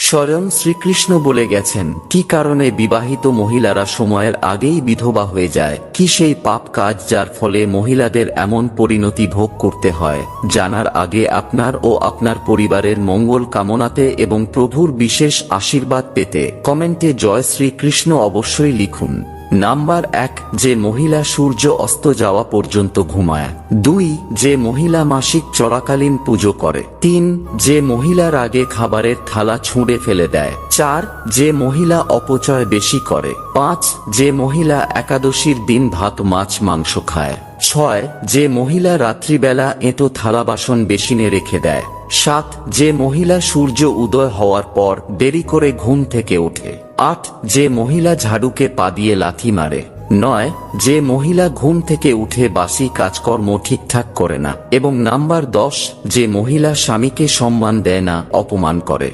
স্বয়ং শ্রীকৃষ্ণ বলে গেছেন কি কারণে বিবাহিত মহিলারা সময়ের আগেই বিধবা হয়ে যায়, কি সেই পাপ কাজ যার ফলে মহিলাদের এমন পরিণতি ভোগ করতে হয়। জানার আগে আপনার ও আপনার পরিবারের মঙ্গল কামনাতে এবং প্রভুর বিশেষ আশীর্বাদ পেতে কমেন্টে জয় শ্রীকৃষ্ণ অবশ্যই লিখুন। নাম্বার 1, যে মহিলা সূর্য অস্ত যাওয়া পর্যন্ত ঘুমায়। 2, যে মহিলা মাসিক চলাকালীন পুজো করে। 3, যে মহিলা রাগে খাবারের থালা ছুঁড়ে ফেলে দেয়। 4, যে মহিলা অপচয় বেশি করে। 5, যে মহিলা একাদশীর দিন ভাত মাছ মাংস খায়। 6, যে মহিলা রাত্রিবেলা এঁটো থালা বাসন বেসিনে রেখে দেয়। 7, যে মহিলা সূর্য উদয় হওয়ার পর দেরি করে ঘুম থেকে ওঠে। 8, যে মহিলা ঝাড়ুকে পা দিয়ে লাথি মারে। 9, যে মহিলা ঘুম থেকে উঠে বাসি কাজকর্ম ঠিকঠাক করে না। এবং নাম্বার 10, যে মহিলা স্বামীকে সম্মান দেয় না, অপমান করে।